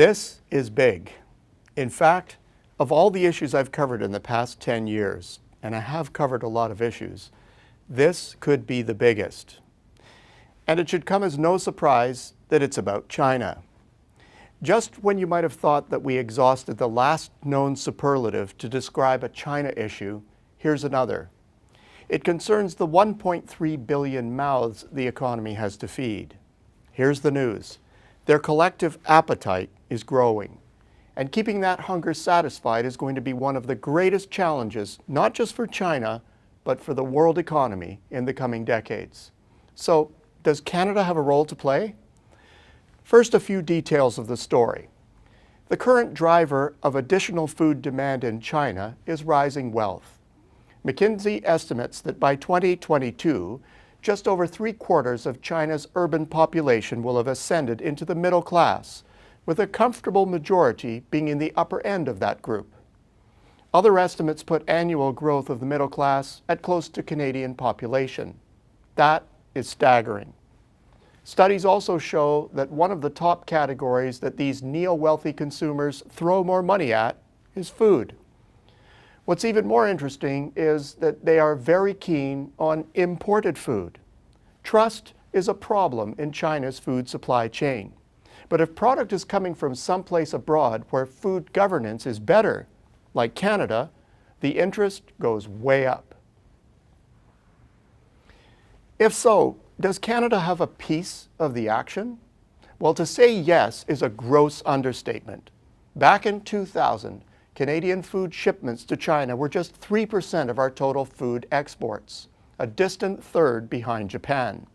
This is big. In fact, of all the issues I've covered in the past 10 years, and I have covered a lot of issues, this could be the biggest. And it should come as no surprise that it's about China. Just when you might have thought that we exhausted the last known superlative to describe a China issue, here's another. It concerns the 1.3 billion mouths the economy has to feed. Here's the news. Their collective appetite is growing. And keeping that hunger satisfied is going to be one of the greatest challenges, not just for China, but for the world economy in the coming decades. So, does Canada have a role to play? First, a few details of the story. The current driver of additional food demand in China is rising wealth. McKinsey estimates that by 2022, just over 3/4 of China's urban population will have ascended into the middle class, with a comfortable majority being in the upper end of that group. Other estimates put annual growth of the middle class at close to Canadian population. That is staggering. Studies also show that one of the top categories that these neo-wealthy consumers throw more money at is food. What's even more interesting is that they are very keen on imported food. Trust is a problem in China's food supply chain. But if product is coming from someplace abroad where food governance is better, like Canada, the interest goes way up. If so, does Canada have a piece of the action? Well, to say yes is a gross understatement. Back in 2000, Canadian food shipments to China were just 3% of our total food exports, a distant third behind Japan.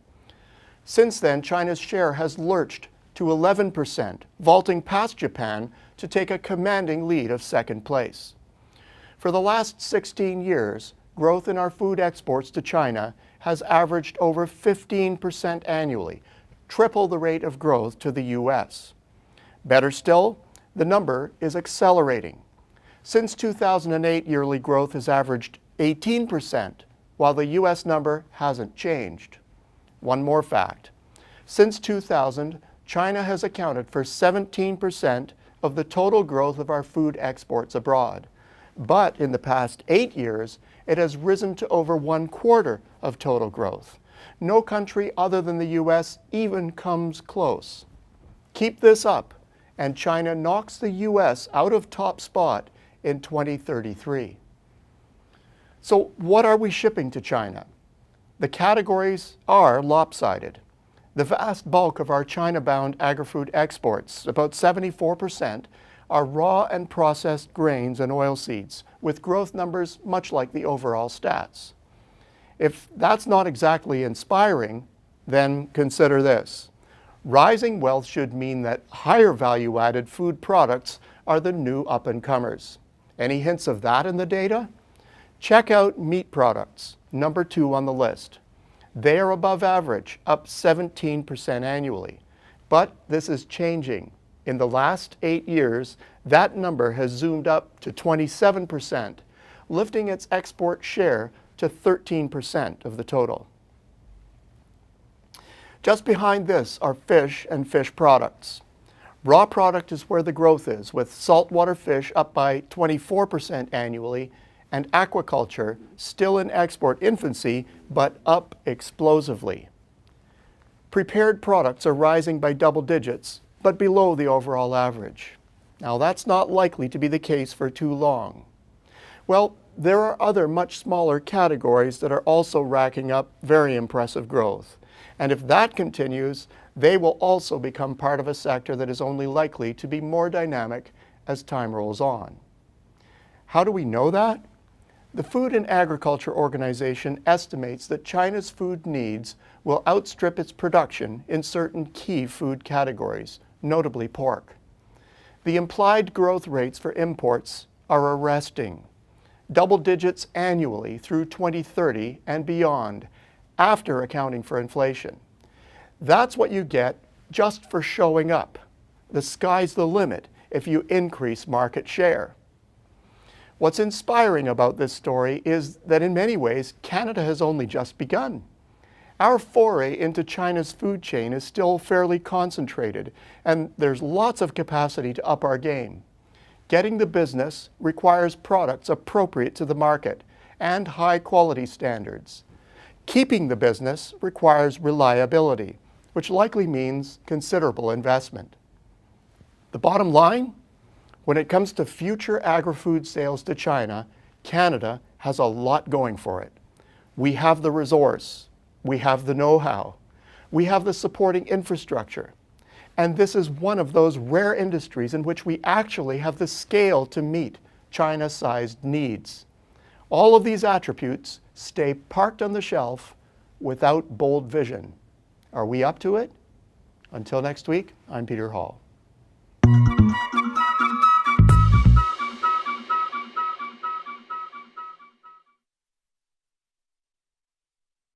Since then, China's share has lurched to 11%, vaulting past Japan to take a commanding lead of second place. For the last 16 years, growth in our food exports to China has averaged over 15% annually, triple the rate of growth to the US. Better still, the number is accelerating. Since 2008, yearly growth has averaged 18%, while the US number hasn't changed. One more fact. Since 2000, China has accounted for 17% of the total growth of our food exports abroad. But in the past 8 years, it has risen to over 1/4 of total growth. No country other than the US even comes close. Keep this up, and China knocks the US out of top spot in 2033. So what are we shipping to China? The categories are lopsided. The vast bulk of our China-bound agri-food exports, about 74%, are raw and processed grains and oilseeds, with growth numbers much like the overall stats. If that's not exactly inspiring, then consider this. Rising wealth should mean that higher value-added food products are the new up-and-comers. Any hints of that in the data? Check out meat products, number 2 on the list. They are above average, up 17% annually. But this is changing. In the last 8 years, that number has zoomed up to 27%, lifting its export share to 13% of the total. Just behind this are fish and fish products. Raw product is where the growth is, with saltwater fish up by 24% annually, and aquaculture still in export infancy, but up explosively. Prepared products are rising by double digits, but below the overall average. Now, that's not likely to be the case for too long. Well, there are other much smaller categories that are also racking up very impressive growth. And if that continues, they will also become part of a sector that is only likely to be more dynamic as time rolls on. How do we know that? The Food and Agriculture Organization estimates that China's food needs will outstrip its production in certain key food categories, notably pork. The implied growth rates for imports are arresting. Double digits annually through 2030 and beyond, after accounting for inflation. That's what you get just for showing up. The sky's the limit if you increase market share. What's inspiring about this story is that in many ways, Canada has only just begun. Our foray into China's food chain is still fairly concentrated, and there's lots of capacity to up our game. Getting the business requires products appropriate to the market and high quality standards. Keeping the business requires reliability, which likely means considerable investment. The bottom line, when it comes to future agri-food sales to China, Canada has a lot going for it. We have the resource, we have the know-how, we have the supporting infrastructure, and this is one of those rare industries in which we actually have the scale to meet China-sized needs. All of these attributes stay parked on the shelf without bold vision. Are we up to it? Until next week, I'm Peter Hall.